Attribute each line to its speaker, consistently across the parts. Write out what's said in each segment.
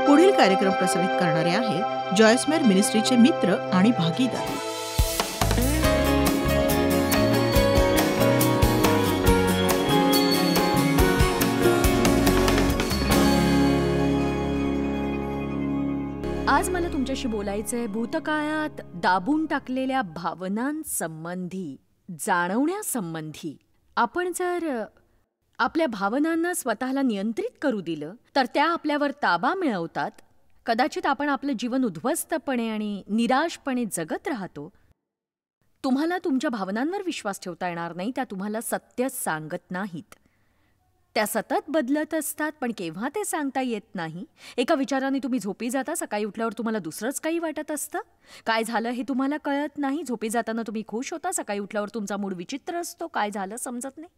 Speaker 1: पुढील कार्यक्रम प्रसारित करणारे आहेत जॉयस्मेर मिनिस्ट्रीचे मित्र आणि भागीदार.
Speaker 2: आज मला तुमच्याशी बोलायचंय भूतकाळात दाबून टाकलेल्या भावनांसंबंधी, जाणवण्यासंबंधी. आपण जर आपल्या भावनांना स्वतःला नियंत्रित करू दिलं तर त्या आपल्यावर ताबा मिळवतात. कदाचित आपण आपलं जीवन उद्ध्वस्तपणे आणि निराशपणे जगत राहतो. तुम्हाला तुमच्या भावनांवर विश्वास ठेवता येणार नाही, त्या तुम्हाला सत्य सांगत नाहीत. त्या सतत बदलत असतात, पण केव्हा ते सांगता येत नाही. एका विचाराने तुम्ही झोपी जाता, सकाळी उठल्यावर तुम्हाला दुसरंच काही वाटत असतं. काय झालं हे तुम्हाला कळत नाही. झोपी जाताना तुम्ही खुश होता, सकाळी उठल्यावर तुमचा मूड विचित्र असतो. काय झालं समजत नाही.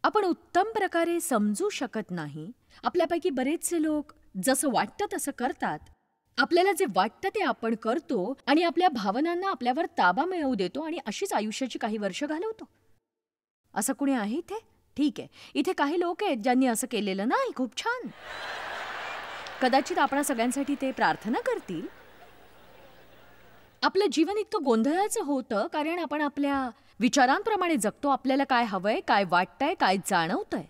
Speaker 2: आपण उत्तम प्रकारे समजू शकत नाही. आपल्यापैकी बरेचसे लोक जसं वाटतं तसं करतात. आपल्याला जे वाटतं ते आपण करतो आणि आपल्या भावनांना आपल्यावर ताबा मिळवू देतो आणि अशीच आयुष्याची काही वर्ष घालवतो. असं कुणी आहे इथे? ठीक आहे, इथे काही लोक आहेत ज्यांनी असं केलेलं नाही. खूप छान. कदाचित आपणा सगळ्यांसाठी ते प्रार्थना करतील. आपलं जीवन इतकं गोंधळाचं होतं कारण आपण आपल्या विचारांप्रमाणे जगतो. आपल्याला काय हवंय, काय वाटतंय, काय जाणवतंय.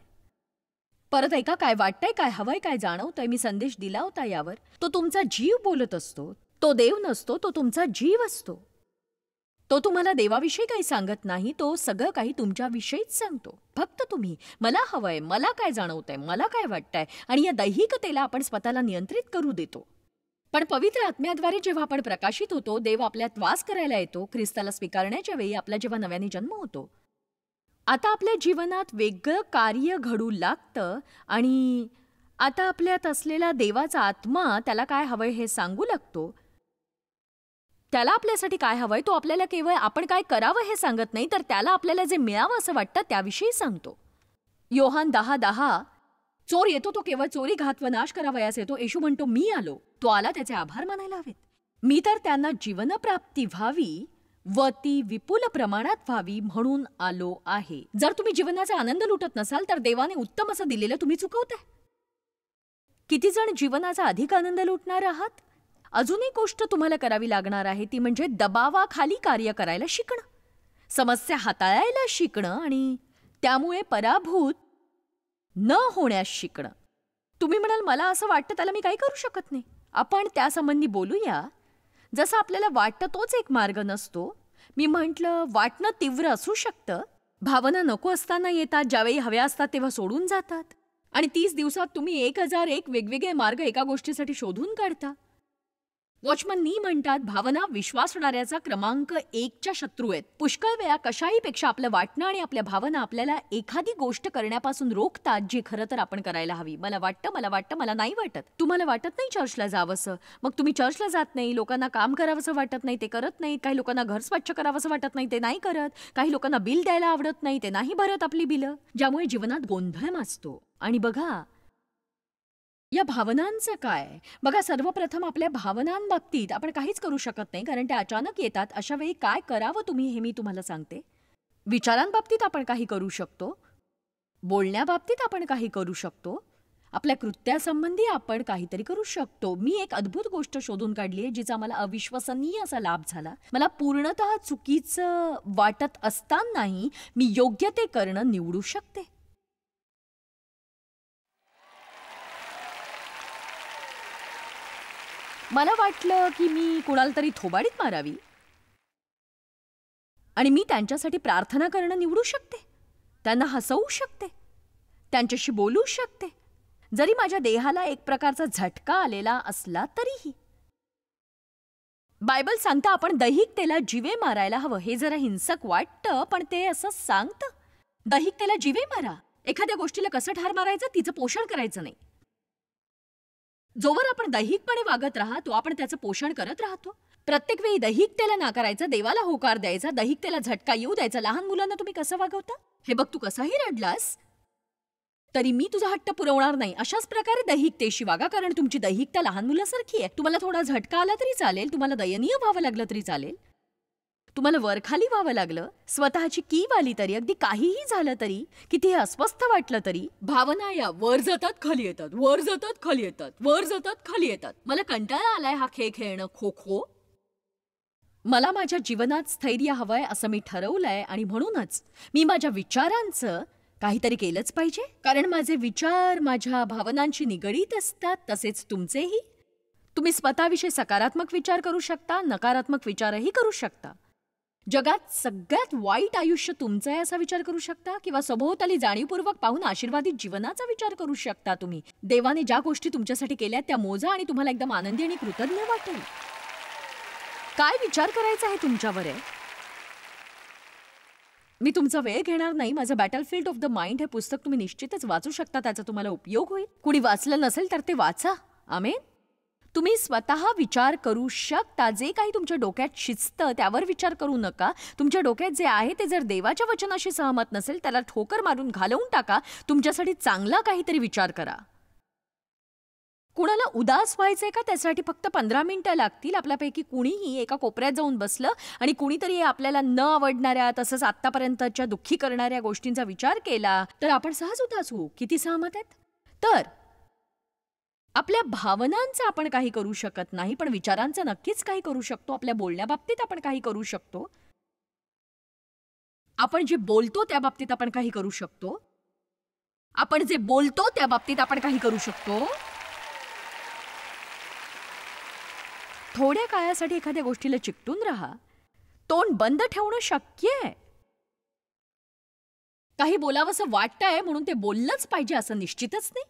Speaker 2: परत ऐका, काय वाटतंय, काय हवंय, काय जाणवतंय. मी संदेश दिला होता यावर. तो तुमचा जीव बोलत असतो. तो देव नसतो, तो तुमचा जीव असतो. तो तुम्हाला देवाविषयी काही सांगत नाही, तो सगळं काही तुमच्याविषयीच सांगतो. फक्त तुम्ही मला हवंय, मला काय जाणवतंय, मला काय वाटतंय, आणि या दैहिकतेला आपण स्वतःला नियंत्रित करू देतो. पण पवित्र आत्म्याद्वारे जेव्हा आपण प्रकाशित होतो, देव आपल्यात वास करायला येतो. ख्रिस्ताला स्वीकारण्याच्या वेळी आपला जेव्हा नव्याने जन्म होतो, आता आपल्या जीवनात वेगळं कार्य घडू लागतं आणि आता आपल्यात असलेला देवाचा आत्मा त्याला काय हवंय हे सांगू लागतो. त्याला आपल्यासाठी काय हवंय तो आपल्याला केवळ आपण काय करावं हे सांगत नाही, तर त्याला आपल्याला जे मिळावं असं वाटतं त्याविषयी सांगतो. योहान 10:10, चोर येतो तो केवळ चोरी, घात व नाश करावयास येतो. येशू म्हणतो मी आलो. तो आला त्याचे आभार मानायला हवेत. मी तर त्यांना जीवनप्राप्ती व्हावी व ती विपुल प्रमाणात व्हावी म्हणून आलो आहे. जर तुम्ही जीवनाचा आनंद लुटत नसाल तर देवाने उत्तम असं दिलेलं तुम्ही चुकवताय. किती जण जीवनाचा अधिक आनंद लुटणार आहात? अजून एक गोष्ट तुम्हाला करावी लागणार आहे, ती म्हणजे दबावाखाली कार्य करायला शिकणं, समस्या हाताळायला शिकणं आणि त्यामुळे पराभूत न होण्यास शिकणं. तुम्ही म्हणाल मला असं वाटतं त्याला मी काही करू शकत नाही. आपण त्यासंबंधी बोलूया. जसं आपल्याला वाटतं तोच एक मार्ग नसतो. मी म्हटलं वाटणं तीव्र असू शकतं. भावना नको असताना येतात, ज्यावेळी हव्या असतात तेव्हा सोडून जातात. आणि 30 दिवसात तुम्ही 1001 वेगवेगळे मार्ग एका गोष्टीसाठी शोधून काढता. वॉचमन नी म्हणतात भावना विश्वासणाऱ्याचा क्रमांक 1च्या शत्रू आहेत. पुष्कळ वेळा कशाहीपेक्षा आपलं वाटणं आणि आपल्या भावना आपल्याला एखादी गोष्ट करण्यापासून रोखतात जी खरं तर आपण करायला हवी. मला वाटतं, मला नाही वाटत. तुम्हाला वाटत नाही चर्चला जावंसं, मग तुम्ही चर्चला जात नाही. लोकांना काम करावंसं वाटत नाही, ते करत नाहीत. काही लोकांना घर स्वच्छ करावंसं वाटत नाही, ते नाही करत. काही लोकांना बिल द्यायला आवडत नाही, ते नाही भरत आपली बिलं. ज्यामुळे जीवनात गोंधळ माजतो. आणि बघा या भावनांचं काय? बघा, सर्वप्रथम आपल्या भावनांबाबतीत आपण काहीच करू शकत नाही, कारण त्या अचानक येतात. अशा वेळी काय करावं तुम्ही हे मी तुम्हाला सांगते. विचारांबाबतीत आपण काही करू शकतो, बोलण्याबाबतीत आपण काही करू शकतो, आपल्या कृत्यासंबंधी आपण काहीतरी करू शकतो. मी एक अद्भुत गोष्ट शोधून काढली आहे जिचा मला अविश्वसनीय असा लाभ झाला. मला पूर्णतः चुकीचं वाटत असतानाही मी योग्य ते करणं निवडू शकते. मला वाटलं की मी कुणाला तरी थोबाडीत मारावी आणि मी त्यांच्यासाठी प्रार्थना करणं निवडू शकते. त्यांना हसवू शकते, त्यांच्याशी बोलू शकते, जरी माझ्या देहाला एक प्रकारचा झटका आलेला असला तरीही. बायबल सांगतं आपण दैहिकतेला जीवे मारायला हवं. हे जरा हिंसक वाटतं, पण ते असं सांगतं दैहिकतेला जीवे मारा. एखाद्या गोष्टीला कसं ठार मारायचं, तिचं पोषण करायचं नाही. जोवर आपण दैहिकपणे वागत राहतो आपण त्याचं पोषण करत राहतो. प्रत्येक वेळी दैहिकतेला नाकारायचं, देवाला होकार द्यायचा, दैहिकतेला झटका येऊ द्यायचा. लहान मुलांना तुम्ही कसं वागवता? हे बघ, तू कसाही रडलास तरी मी तुझा हट्ट पुरवणार नाही. अशाच प्रकारे दैहिकतेशी वागा, कारण तुमची दैहिकता लहान मुलासारखी आहे. तुम्हाला थोडा झटका आला तरी चालेल, तुम्हाला दयनीय व्हावं लागलं तरी चालेल, तुम्हाला वरखाली व्हावं लागलं, स्वतःची कीव आली तरी, अगदी काहीही झालं तरी, कितीही अस्वस्थ वाटलं तरी, भावना या वर जातात खाली येतात, वर जातात खाली येतात, वर जातात खाली येतात. मला कंटाळा आलाय हा खेळ खेळणं, खो खो. मला माझ्या जीवनात स्थैर्य हवंय असं मी ठरवलंय आणि म्हणूनच मी माझ्या विचारांचं काहीतरी केलंच पाहिजे. कारण माझे विचार माझ्या भावनांशी निगडीत असतात, तसेच तुमचेही. तुम्ही स्वतःविषयी सकारात्मक विचार करू शकता, नकारात्मक विचारही करू शकता. जगात सगळ्यात वाईट आयुष्य तुमचं आहे असा विचार करू शकता, किंवा सभोवताली जाणीवपूर्वक पाहून आशीर्वादित जीवनाचा विचार करू शकता. तुम्ही देवाने ज्या गोष्टी तुमच्यासाठी केल्या त्या मोजा आणि तुम्हाला एकदम आनंदी आणि कृतज्ञ वाटेल. काय विचार करायचा आहे तुमच्यावर आहे. मी तुमचा वेळ घेणार नाही. माझं बॅटलफील्ड ऑफ द माइंड हे पुस्तक तुम्ही निश्चितच वाचू शकता, त्याचा तुम्हाला उपयोग होईल. कुणी वाचलं नसेल तर ते वाचा. आमेन. तुम्ही स्वतः विचार करू शकता. जे काही तुमच्या डोक्यात शिजतं त्यावर विचार करू नका. तुमच्या डोक्यात जे आहे ते जर देवाच्या वचनाशी सहमत नसेल त्याला ठोकर मारून घालवून टाका. तुमच्यासाठी चांगला काहीतरी विचार करा. कुणाला उदास व्हायचंय का, त्यासाठी फक्त 15 मिनिटं लागतील. आपल्यापैकी कुणीही एका कोपऱ्यात जाऊन बसलं आणि कुणीतरी आपल्याला न आवडणाऱ्या तसंच आत्तापर्यंतच्या दुःखी करणाऱ्या गोष्टींचा विचार केला तर आपण सहज उदास होऊ. किती सहमत आहेत? तर आपल्या भावनांचं आपण काही करू शकत नाही, पण विचारांचं नक्कीच काही करू शकतो. आपल्या बोलण्याबाबतीत आपण काही करू शकतो. आपण जे बोलतो त्या बाबतीत आपण काही करू शकतो. आपण जे बोलतो त्या बाबतीत आपण काही करू शकतो. थोड्या काळासाठी एखाद्या गोष्टीला चिकटून राहा. तोंड बंद ठेवणं शक्य आहे. काही बोलावंसं वाटतंय म्हणून ते बोललंच पाहिजे असं निश्चितच नाही.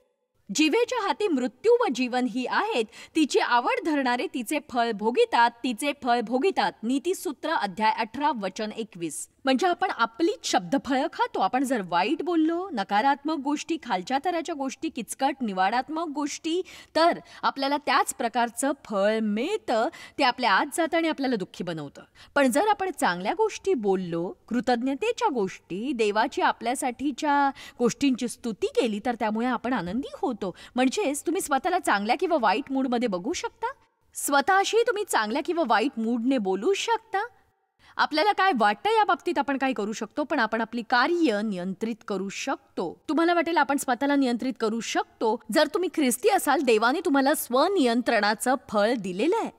Speaker 2: जिवेच्या हाती मृत्यू व जीवन ही आहेत, तिची आवड धरणारे तिचे फळ भोगितात, तिचे फळ भोगितात. नीतिसूत्र अध्याय 18 वचन 21. म्हणजे आपण आपलीच शब्दफळं खातो. आपण जर वाईट बोललो, नकारात्मक गोष्टी, खालच्या थराच्या गोष्टी, किचकट निवाडात्मक गोष्टी, तर आपल्याला त्याच प्रकारचं फळ मिळतं. ते आपल्या आत जातं आणि आपल्याला दुःखी बनवतं. पण जर आपण चांगल्या गोष्टी बोललो, कृतज्ञतेच्या गोष्टी, देवाची आपल्यासाठीच्या गोष्टींची स्तुती केली, तर त्यामुळे आपण आनंदी होतो. म्हणजेच तुम्ही स्वतःला चांगल्या किंवा वाईट मूडमध्ये बघू शकता. स्वतःशी तुम्ही चांगल्या किंवा वाईट मूडने बोलू शकता. आपल्याला काय वाटतं या बाबतीत आपण काय करू शकतो, पण आपण आपली कार्य नियंत्रित करू शकतो. तुम्हाला वाटेल आपण स्वतःला नियंत्रित करू शकतो. जर तुम्ही ख्रिस्ती असाल, देवाने तुम्हाला स्वनियंत्रणाचं फळ दिलेलं आहे.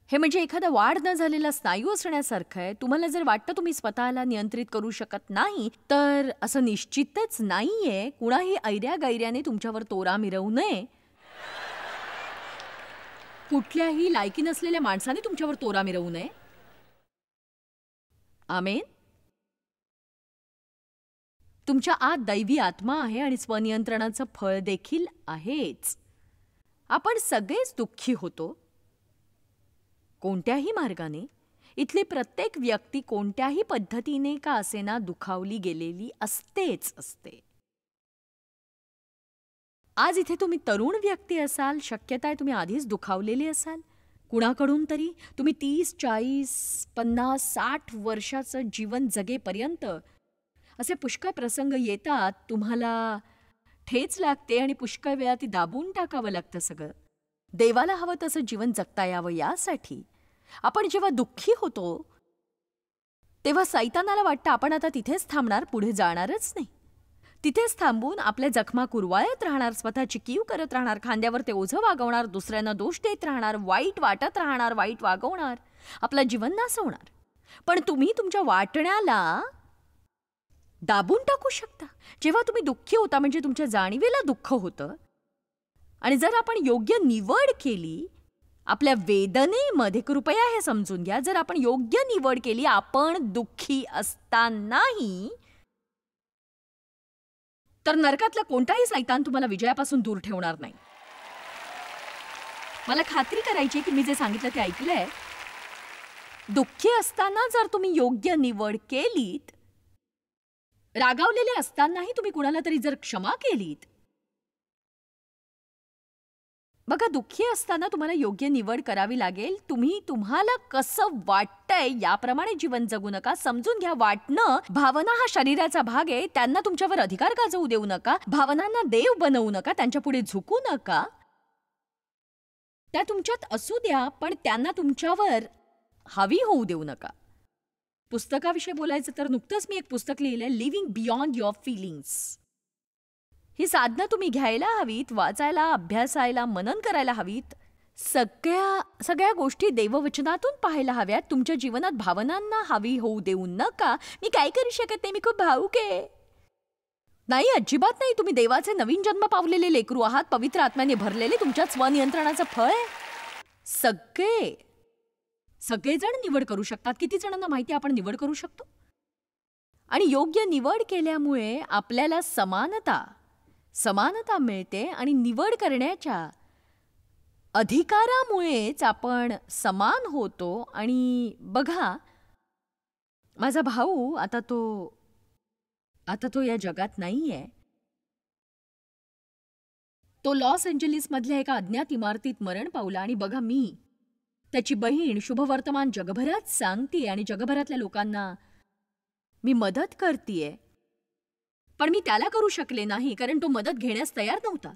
Speaker 2: हे म्हणजे एखादा वाढ न झालेला स्नायू असण्यासारखं आहे. तुम्हाला जर वाटतं तुम्ही स्वतःला नियंत्रित करू शकत नाही, तर असं निश्चितच नाहीये. कुणाही ऐऱ्या गैऱ्याने तुमच्यावर तोरा मिरवू नये. कुठल्याही लायकी नसलेल्या माणसाने तुमच्यावर तोरा मिरवू नये. आमेन. तुमच्या आत दैवी आत्मा आहे आणि स्वनियंत्रणाचं फळ देखील आहेच. आपण सगळेच दुःखी होतो कोणत्याही मार्गाने. इथली प्रत्येक व्यक्ती कोणत्याही पद्धतीने का असेना दुखावली गेलेली असतेच असते. आज इथे तुम्ही तरुण व्यक्ती असाल, शक्यता आहे तुम्ही आधीच दुखावलेले असाल कुणाकडून तरी. तुम्ही 30, 40, 50, 60 वर्षाचं जीवन जगेपर्यंत असे पुष्कळ प्रसंग येतात, तुम्हाला ठेच लागते आणि पुष्कळ वेळा ती दाबून टाकावं लागतं सगळं. देवाला हवं तसं जीवन जगता यावं यासाठी. आपण जेव्हा दुःखी होतो तेव्हा सैतानाला वाटतं आपण आता तिथेच थांबणार, पुढे जाणारच नाही. तिथेच थांबून आपल्या जखमा कुरवाळत राहणार, स्वतःची कीव करत राहणार, खांद्यावर ते ओझं वागवणार, दुसऱ्यांना दोष देत राहणार, वाईट वाटत राहणार, वाईट वागवणार, आपलं जीवन नासवणार. पण तुम्ही तुमच्या वाटण्याला दाबून टाकू शकता. जेव्हा तुम्ही दुःखी होता म्हणजे तुमच्या जाणीवेला दुःख होतं, आणि जर आपण योग्य निवड केली आपल्या वेदनेमध्ये, कृपया हे समजून घ्या, जर आपण योग्य निवड केली, आपण दुःखी असतानाही, तर नरकातला कोणताही सैतान तुम्हाला विजयापासून दूर ठेवणार नाही. मला खात्री करायची की मी जे सांगितलं ते ऐकलंय. दुःखी असताना जर तुम्ही योग्य निवड केलीत, रागावलेले असतानाही तुम्ही कुणाला तरी जर क्षमा केलीत, बघा दुःखी असताना तुम्हाला योग्य निवड करावी लागेल. तुम्हाला कसं वाटतंय याप्रमाणे जीवन जगू नका. समजून घ्या, वाटणं, भावना हा शरीराचा भाग आहे. त्यांना तुमच्यावर अधिकार गाजवू देऊ नका. भावनांना देव बनवू नका. त्यांच्या पुढे झुकू नका. त्या तुमच्यात असू द्या, पण त्यांना तुमच्यावर हावी होऊ देऊ नका. पुस्तकाविषयी बोलायचं तर नुकतंच मी एक पुस्तक लिहिलंय, लिव्हिंग बियॉन्ड युअर फीलिंग्स. ही साधनं तुम्ही घ्यायला हवीत, वाचायला, अभ्यासायला, मनन करायला हवीत. सगळ्या गोष्टी देववचनातून पाहायला हव्यात. तुमच्या जीवनात भावनांना हावी होऊ देऊ नका. मी काय करू शकत नाही, मी खूप भावुक आहे. नाही, अजिबात नाही. तुम्ही देवाचे नवीन जन्म पावलेले लेकरू आहात, पवित्र आत्म्याने भरलेले. तुमच्या स्वनियंत्रणाचं फळ आहे. सगळेजण निवड करू शकतात. किती जणांना माहिती आपण निवड करू शकतो? आणि योग्य निवड केल्यामुळे आपल्याला समानता मिळते आणि निवड करण्याच्या अधिकारामुळेच आपण समान होतो. आणि बघा, माझा भाऊ आता तो या जगात नाहीये. तो लॉस एंजेलिस मधल्या एका अज्ञात इमारतीत मरण पावला. आणि बघा, मी त्याची बहीण शुभवर्तमान जगभरात सांगते आणि जगभरातल्या लोकांना मी मदत करतेय. पण मी त्याला करू शकले नाही, कारण तो मदत घेण्यास तयार नव्हता.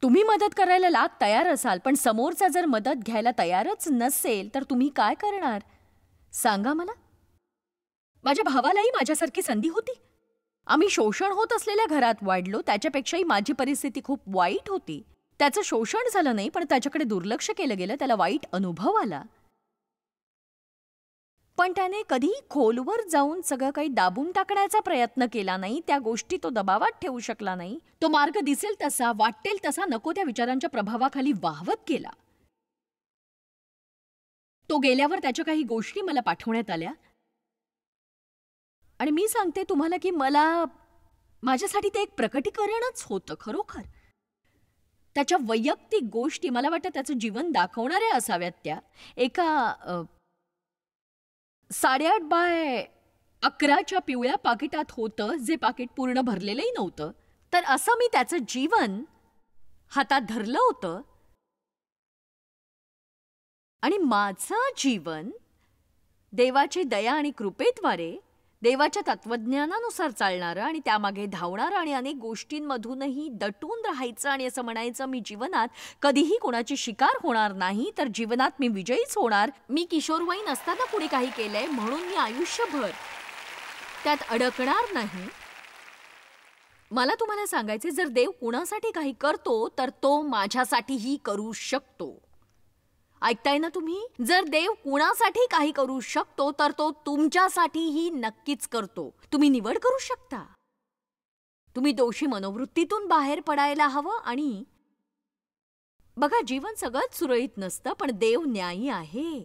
Speaker 2: तुम्ही मदत करायला तयार असाल, पण समोरचा जर मदत घ्यायला तयारच नसेल तर तुम्ही काय करणार? सांगा मला. माझ्या भावालाही माझ्यासारखी संधी होती. आम्ही शोषण होत असलेल्या घरात वाढलो. त्याच्यापेक्षाही माझी परिस्थिती खूप वाईट होती. त्याचं शोषण झालं नाही, पण त्याच्याकडे दुर्लक्ष केलं गेलं. त्याला वाईट अनुभव आला. पण त्याने कधीही खोलवर जाऊन सगळं काही दाबून टाकण्याचा प्रयत्न केला नाही. त्या गोष्टी तो दबावात ठेवू शकला नाही. तो मार्ग दिसेल तसा, वाटेल तसा नको त्या विचारांच्या प्रभावाखाली वाहवत गेला. तो गेल्यावर त्याच्या काही गोष्टी मला पाठवण्यात आल्या. आणि मी सांगते तुम्हाला की माझ्यासाठी ते एक प्रकटीकरणच होतं खरोखर. त्याच्या वैयक्तिक गोष्टी, मला वाटतं त्याचं जीवन दाखवणाऱ्या असाव्यात त्या. एका 8.5 बाय 11च्या पिवळ्या पाकिटात होतं, जे पाकिट पूर्ण भरलेलंही नव्हतं. तर असं मी त्याचं जीवन हातात धरलं होतं. आणि माझं जीवन देवाची दया आणि कृपेद्वारे, देवाच्या तत्वज्ञानानुसार चालणारं आणि त्यामागे धावणारं आणि अनेक गोष्टींमधूनही दटून राहायचं आणि असं म्हणायचं, मी जीवनात कधीही कोणाची शिकार होणार नाही, तर जीवनात मी विजयीच होणार. मी किशोरवयीन असताना पुढे काही केलंय, म्हणून मी आयुष्यभर त्यात अडकणार नाही. मला तुम्हाला सांगायचे, जर देव कुणासाठी काही करतो तर तो माझ्यासाठीही करू शकतो. ऐकताय ना तुम्ही? जर देव कुणासाठी काही करू शकतो तर तो तुमच्यासाठीही नक्कीच करतो. तुम्ही निवड करू शकता. तुम्ही दोषी मनोवृत्तीतून बाहेर पडायला हवं. आणि बघा, जीवन सगळंच सुरळीत नसतं, पण देव न्यायी आहे.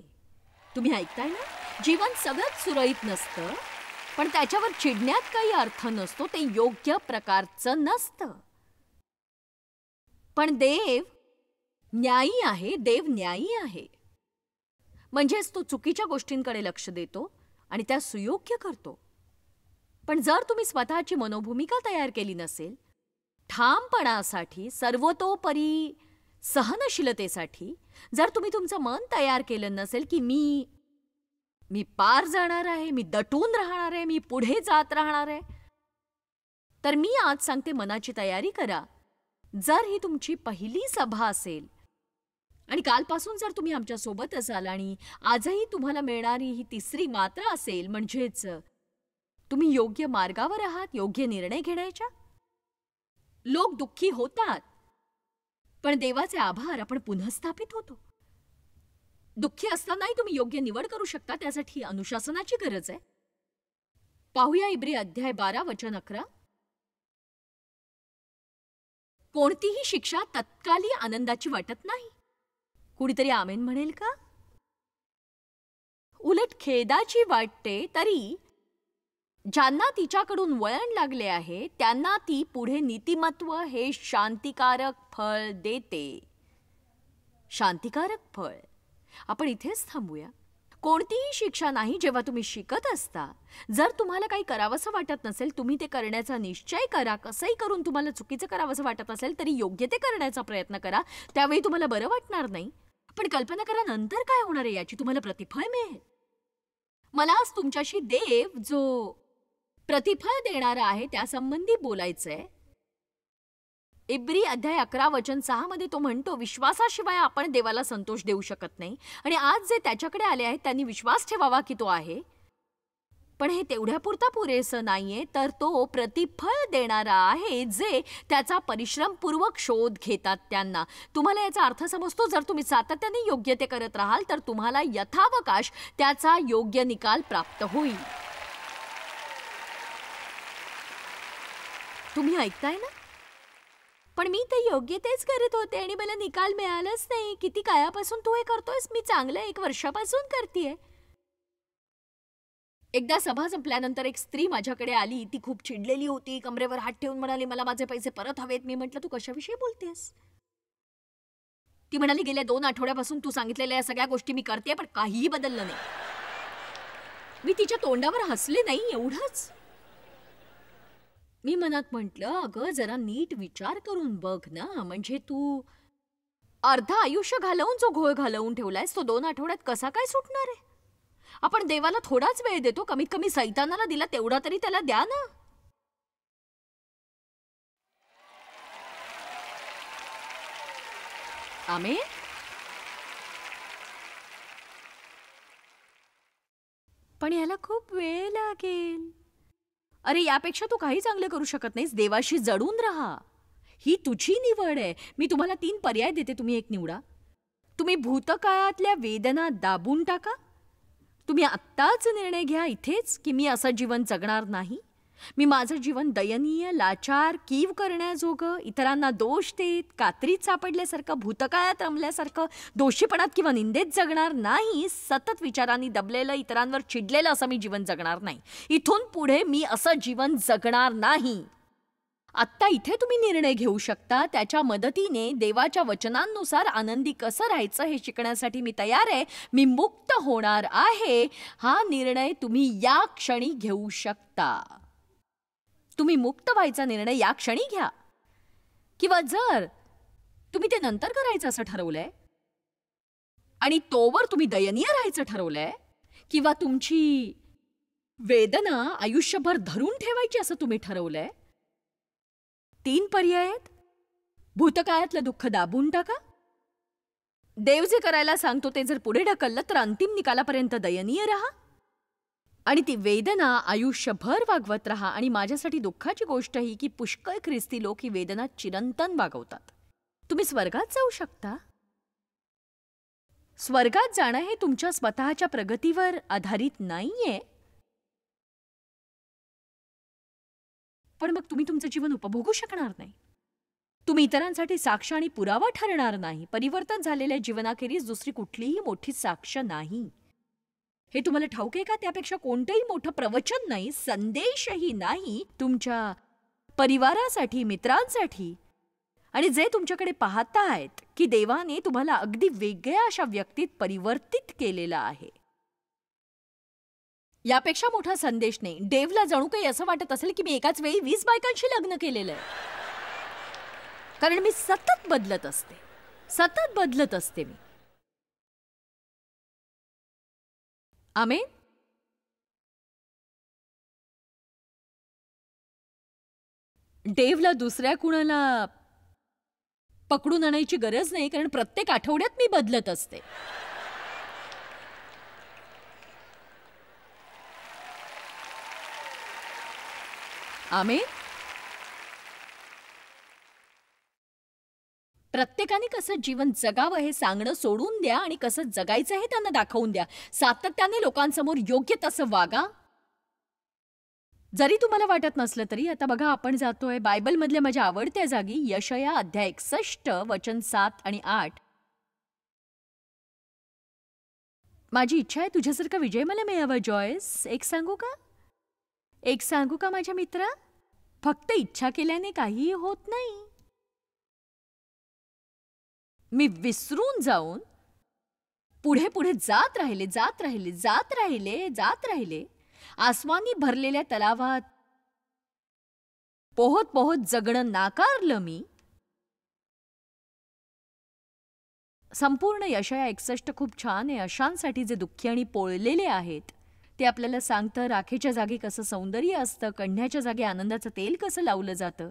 Speaker 2: तुम्ही ऐकताय ना? जीवन सगळंच सुरळीत नसतं, पण त्याच्यावर चिडण्यात काही अर्थ नसतो. ते योग्य प्रकारचं नसतं. पण देव न्यायी आहे. देव न्यायी आहे. म्हणजेच तो चुकीच्या गोष्टींकडे लक्ष देतो आणि त्या सुयोग्य करतो. पण जर तुम्ही स्वतःची मनोभूमिका तयार केली नसेल, ठामपणासाठी, सर्वतोपरी सहनशीलतेसाठी, जर तुम्ही तुमचं मन तयार केलं नसेल की मी पार जाणार आहे, मी दटून राहणार आहे, मी पुढे जात राहणार आहे, तर मी आज सांगते, मनाची तयारी करा. जर ही तुमची पहिली सभा असेल आणि कालपासून जर तुम्ही आमच्या सोबत असाल आणि आजही तुम्हाला मिळणारी ही तिसरी मात्रा असेल, म्हणजेच तुम्ही योग्य मार्गावर आहात, योग्य निर्णय घेण्याच्या. लोक दुःखी होतात, पण देवाचे आभार, आपण पुनःस्थापित होतो. दुःखी असतानाही तुम्ही योग्य निवड करू शकता. त्यासाठी अनुशासनाची गरज आहे. पाहूया इब्री अध्याय 12 वचन 11. कोणतीही शिक्षा तत्काली आनंदाची वाटत नाही. कुणीतरी आमेन म्हणेल का? उलट खेदाची वाटते. तरी ज्यांना तिच्याकडून वळण लागले आहे त्यांना ती पुढे नीतिमत्व हे शांतिकारक फळ देते. शांतिकारक फळ. आपण इथेच थांबूया. कोणतीही शिक्षा नाही जेव्हा तुम्ही शिकत असता. जर तुम्हाला काही करावंसं वाटत नसेल, तुम्ही ते करण्याचा निश्चय करा. कसंही करून तुम्हाला चुकीचं करावंसं वाटत असेल तरी योग्य ते करण्याचा प्रयत्न करा. त्यावेळी तुम्हाला बरं वाटणार नाही, पण कल्पना करा नंतर काय होणार आहे याची तुम्हाला प्रतिफळ मिळेल. मला आज तुमच्याशी देव जो प्रतिफळ देणारा आहे त्यासंबंधी बोलायचंय. इब्री अध्याय 11 वचन 6 मध्ये तो म्हणतो, विश्वासाशिवाय आपण देवाला संतोष देऊ शकत नाही. आणि आज जे त्याच्याकडे आले आहेत त्यांनी विश्वास ठेवावा की तो आहे. पण हे तेवढ्यापुरता पुरेसं नाहीये, तर तो प्रतिफळ देणारा आहे जे त्याचा परिश्रमपूर्वक शोध घेतात त्यांना. तुम्हाला याचा अर्थ समजतो? जर तुम्ही सातत्याने योग्य ते करत राहाल तर तुम्हाला यथावकाश त्याचा योग्य निकाल प्राप्त होईल. तुम्ही ऐकताय ना? पण मी ते योग्य तेच करत होते आणि मला निकाल मिळालाच नाही. किती काळापासून तू हे करतोयस? मी चांगलं 1 वर्षापासून करतेय. एकदा सभा संपल्यानंतर एक स्त्री माझ्याकडे आली. ती खूप चिडलेली होती. कमरेवर हात ठेवून म्हणाली, मला माझे पैसे परत हवेत. मी म्हटलं, तू कशाविषयी बोलतेस? ती म्हणाली, गेल्या 2 आठवड्यापासून तू सांगितलेल्या या सगळ्या गोष्टी मी करते, पण काहीही बदललं नाही. मी तिच्या तोंडावर हसले नाही, एवढंच. मी मनात म्हटलं, अगं जरा नीट विचार करून बघ ना. म्हणजे तू अर्ध आयुष्य घालवून जो घोळ घालवून ठेवलायस तो 2 आठवड्यात कसा काय सुटणार आहे? आपण देवाला थोडाच वेळ देतो. कमीत कमी सैतानाला दिला तेवढा तरी त्याला द्या ना. आमेन. पण याला खूप वेळ लागेल. अरे यापेक्षा तू काही चांगलं करू शकत नाहीस. देवाशी जडून राहा. ही तुझी निवड आहे. मी तुम्हाला 3 पर्याय देते, तुम्ही एक निवडा. तुम्ही भूतकाळातल्या वेदना दाबून टाका. तुम्ही आत्ताच निर्णय घ्या इथेच की मी असं जीवन जगणार नाही. मी माझं जीवन दयनीय, लाचार, कीव करण्याजोगं, इतरांना दोष देत, कात्रीत सापडल्यासारखं, भूतकाळात रमल्यासारखं दोषीपणात किंवा निंदेत जगणार नाही. सतत विचारांनी दबलेलं, इतरांवर चिडलेलं असं मी जीवन जगणार नाही. इथून पुढे मी असं जीवन जगणार नाही. आत्ता इथे तुम्ही निर्णय घेऊ शकता. त्याच्या मदतीने देवाच्या वचनांनुसार आनंदी कसं राहायचं हे शिकण्यासाठी मी तयार आहे. मी मुक्त होणार आहे. हा निर्णय तुम्ही या क्षणी घेऊ शकता. तुम्ही मुक्त व्हायचा निर्णय या क्षणी घ्या. किंवा जर तुम्ही ते नंतर करायचं असं ठरवलंय आणि तोवर तुम्ही दयनीय राहायचं ठरवलंय, किंवा तुमची वेदना आयुष्यभर धरून ठेवायची असं तुम्ही ठरवलंय, 3 पर्याय आहेत. भूतकाळातलं दुःख दाबून टाका. देव जे करायला सांगतो ते जर पुढे ढकललं तर अंतिम निकालापर्यंत दयनीय राहा. आणि ती वेदना आयुष्यभर वागवत राहा. आणि माझ्यासाठी दुःखाची गोष्ट ही की पुष्कळ ख्रिस्ती लोक ही वेदना चिरंतन वागवतात. तुम्ही स्वर्गात जाऊ शकता. स्वर्गात जाणं हे तुमच्या स्वतःच्या प्रगतीवर आधारित नाहीये. पण मग तुम्ही तुमचं जीवन उपभोगू शकणार नाही. तुम्ही इतरांसाठी साक्ष आणि पुरावा ठरणार नाही. परिवर्तन झालेल्या जीवनाखेरीज दुसरी कुठलीही मोठी साक्ष नाही. हे तुम्हाला ठाऊक आहे का? त्यापेक्षा कोणतंही मोठं प्रवचन नाही, संदेशही नाही तुमच्या परिवारासाठी, मित्रांसाठी, आणि जे तुमच्याकडे पाहतायत की देवाने तुम्हाला अगदी वेगळ्या अशा व्यक्तीत परिवर्तित केलेलं आहे. यापेक्षा मोठा संदेश नाही. देवला जणू काही असं वाटत असेल की मी एकाच वेळी 20 बायकांशी लग्न केलेलं आहे. कारण मी सतत बदलत असते. सतत बदलत असते मी. आमेन. देवला दुसऱ्या कुणाला पकडून आणायची गरज नाही, कारण प्रत्येक आठवड्यात मी बदलत असते. आमेन. प्रत्येकाने कसं जीवन जगावं हे सांगणं सोडून द्या आणि कसं जगायचं हे त्यांना दाखवून द्या. सातत्याने लोकांसमोर योग्य तसं वागा. जरी तुम्हाला वाटत नसलं तरी. आता बघा, आपण जातोय बायबलमधल्या माझ्या आवडत्या जागी, यशया अध्याय 61 वचन 7 आणि 8. माझी इच्छा आहे तुझ्यासारखा विजय मला मिळावा जॉयस. एक सांगू का माझ्या मित्रा? फक्त इच्छा केल्याने काहीही होत नाही. मी विसरून जाऊन पुढे पुढे जात राहिले. आसमानी भरलेल्या तलावात पोहत पोहत जगणं नाकारलं मी. संपूर्ण यशया 61 खूप छान आहे. अशांसाठी जे दुःखी आणि पोळलेले आहेत. ते आपल्याला सांगतं राखेच्या जागी कसं सौंदर्य असतं, कण्ह्याच्या जागी आनंदाचं तेल कसं लावलं जातं.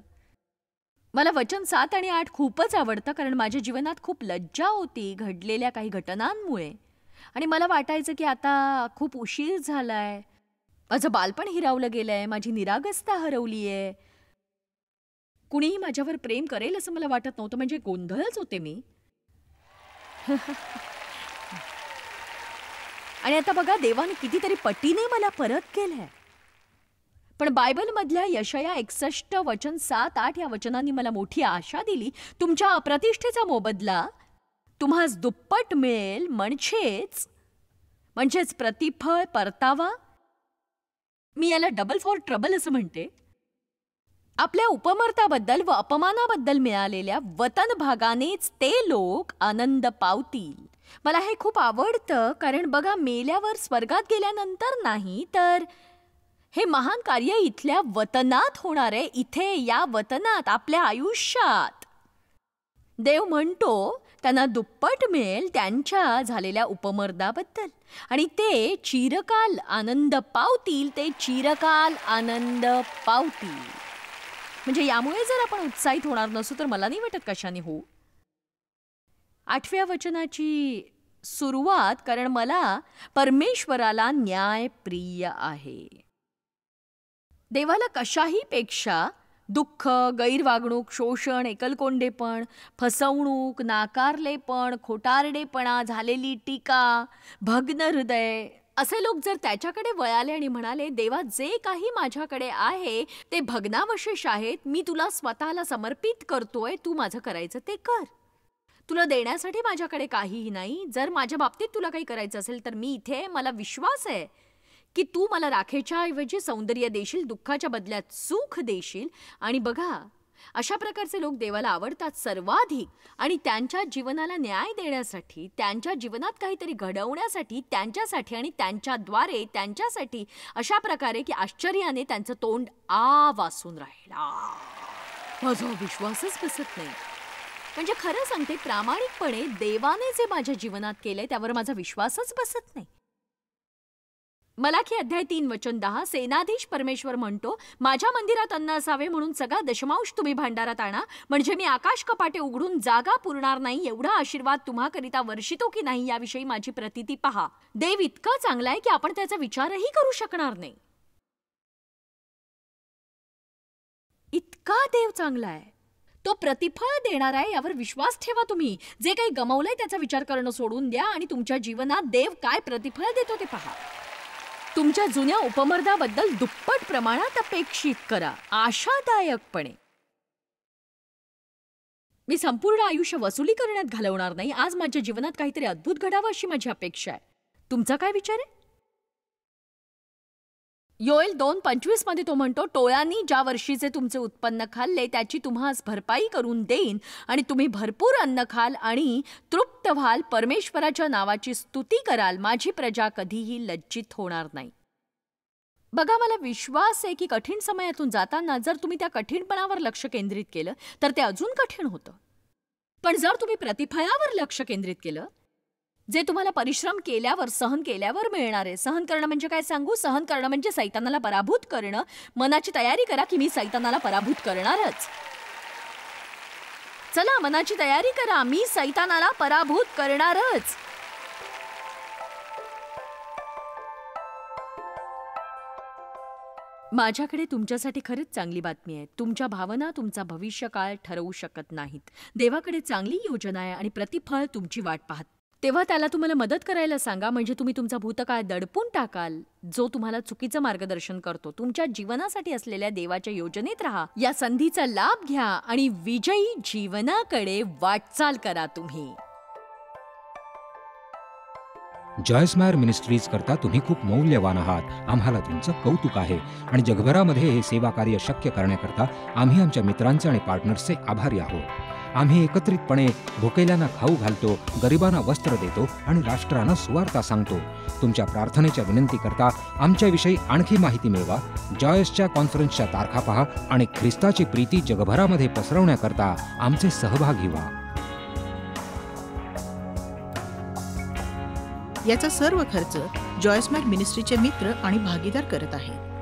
Speaker 2: मला वचन 7 आणि 8 खूपच आवडतं, कारण माझ्या जीवनात खूप लज्जा होती घडलेल्या काही घटनांमुळे. आणि मला वाटायचं की आता खूप उशीर झालाय, माझं बालपण हिरावलं गेलंय, माझी निरागसता हरवलीये, कुणीही माझ्यावर प्रेम करेल असं मला वाटत नव्हतं. म्हणजे गोंधळच होते मी. आणि आता बघा, देवाने कितीतरी पटीने मला परत केलंय. पण बायबलमधल्या यशाया 61 वचन 7-8 या वचनांनी मला मोठी आशा दिली. तुमच्या अप्रतिष्ठेचा मोबदला तुम्हास दुप्पट मिळेल, म्हणजेच प्रतिफळ, परतावा. मी याला डबल फॉर ट्रबल असं म्हणते. आपल्या उपमर्ताबद्दल व अपमानाबद्दल मिळालेल्या वतन भागानेच ते लोक आनंद पावतील. मला हे खूप आवडतं, कारण बघा, मेल्यावर स्वर्गात गेल्यानंतर नाही, तर हे महान कार्य इथल्या वतनात होणार आहे. इथे या वतनात, आपल्या आयुष्यात देव म्हणतो त्यांना दुप्पट मिळेल त्यांच्या झालेल्या उपमर्दाबद्दल, आणि ते चिरकाल आनंद पावतील. म्हणजे यामुळे जर आपण उत्साहित होणार नसू तर मला नाही वाटत कशाने होऊ. 8व्या वचनाची सुरुवात, कारण मला परमेश्वराला न्याय प्रिय आहे. देवाला कशाही पेक्षा दुःख, गैरवागणूक, शोषण, एकलकोंडेपण, फसवणूक, नाकारलेपण, खोटारडेपणा, झालेली टीका, भग्न हृदय, असे लोक जर त्याच्याकडे वळाले आणि म्हणाले, देवा, जे काही माझ्याकडे आहे ते भग्नावशेष आहेत, मी तुला स्वतःला समर्पित करतोय, तू माझं करायचं ते कर. तुला देण्यासाठी माझ्याकडे काहीही नाही. जर माझ्या बाबतीत तुला काही करायचं असेल तर मी इथे, मला विश्वास आहे की तू मला राखेच्या ऐवजी सौंदर्य देशील, दुःखाच्या बदल्यात सुख देशील. आणि बघा, अशा प्रकारचे लोक देवाला आवडतात सर्वाधिक. आणि त्यांच्या जीवनाला न्याय देण्यासाठी, त्यांच्या जीवनात काहीतरी घडवण्यासाठी, त्यांच्यासाठी आणि त्यांच्याद्वारे त्यांच्यासाठी, अशा प्रकारे की आश्चर्याने त्यांचं तोंड वासून राहील. माझा विश्वासच बसत नाही. म्हणजे खरं सांगते, प्रामाणिकपणे देवाने जे माझ्या जीवनात केलंय त्यावर माझा विश्वासच बसत नाही. मलाकी अध्याय 3 वचन 10, सेनाधीश परमेश्वर म्हणतो, माझ्या मंदिरात अन्न असावे म्हणून सगळा दशमांश तुम्ही भांडारात आणा, म्हणजे मी आकाश कपाटे उघडून जागा पुरणार नाही, एवढा आशीर्वाद तुम्हाकरिता वर्षितो की नाही याविषयी माझी प्रतीती पहा. देव इतका चांगला आहे की आपण त्याचा विचारही करू शकणार नाही. इतका देव चांगला आहे, तो प्रतिफळ देणार आहे, यावर विश्वास ठेवा. तुम्ही जे काही गमावलंय त्याचा विचार करणं सोडून द्या आणि तुमच्या जीवनात देव काय प्रतिफळ देतो ते पहा. तुमच्या जुन्या उपमर्दाबद्दल दुप्पट प्रमाणात अपेक्षित करा, आशादायकपणे. मी संपूर्ण आयुष्य वसुली करण्यात घालवणार नाही. आज माझ्या जीवनात काहीतरी अद्भुत घडावं अशी माझी अपेक्षा आहे. तुमचा काय विचार आहे? योएल 2:25 मध्ये तो म्हणतो, टोळ्यांनी ज्या वर्षीचे तुमचे उत्पन्न खाल्ले त्याची तुम्हास भरपाई करून देईन आणि तुम्ही भरपूर अन्न खाल आणि तृप्त व्हाल. परमेश्वराच्या नावाची स्तुती कराल. माझी प्रजा कधीही लज्जित होणार नाही. बघा, मला विश्वास आहे की कठीण समयातून जाताना जर तुम्ही त्या कठीणपणावर लक्ष केंद्रित केलं तर ते अजून कठीण होतं. पण जर तुम्ही प्रतिफळावर लक्ष केंद्रित केलं, जे तुम्हाला परिश्रम केल्यावर, सहन केल्यावर मिळणार आहे. सहन करणं म्हणजे काय सांगू? सहन करणं म्हणजे सैतानाला पराभूत करणं. मनाची तयारी करा की मी सैतानाला पराभूत करणारच. चला, मनाची तयारी करा, मी सैतानाला पराभूत करणारच. माझ्याकडे तुमच्यासाठी खरंच चांगली बातमी आहे. तुमच्या भावना तुमचा भविष्यकाळ ठरवू शकत नाहीत. देवाकडे चांगली योजना आहे आणि प्रतिफळ तुमची वाट पाहत. तेव्हा त्याला तुम्हाला मदत करायला सांगा, म्हणजे तुम्ही तुमचा भूतकाळ दडपून टाकाल, जो तुम्हाला चुकीचं मार्गदर्शन करतो. तुमच्या जीवनासाठी असलेल्या देवाच्या योजनेत राहा. या संधीचा लाभ घ्या आणि विजयी जीवनाकडे वाटचाल करा तुम्ही.
Speaker 3: जॉयस्मायर मिनिस्ट्रीज करता तुम्ही खूप मौल्यवान आहात. आम्हाला तुमचं कौतुक आहे आणि जगभरामध्ये हे सेवा कार्य शक्य करण्याकरता आम्ही आमच्या मित्रांचे आणि पार्टनर्सचे आभारी आहोत. आम्ही एकत्रितपणे भुकेल्यांना खाऊ घालतो, गरिबांना वस्त्र देतो आणि राष्ट्रांना सुवार्ता सांगतो. तुमच्या प्रार्थनेच्या विनंती करता आमच्याविषयी आणखी माहिती मिळवा. जॉयसच्या कॉन्फरन्सच्या तारखा पहा आणि ख्रिस्ताची प्रीती जगभरामध्ये पसरवण्याकरता आमचे सहभागी व्हा.
Speaker 1: याचा सर्व खर्च जॉयस्मायर मिनिस्ट्रीचे मित्र आणि भागीदार करत आहेत.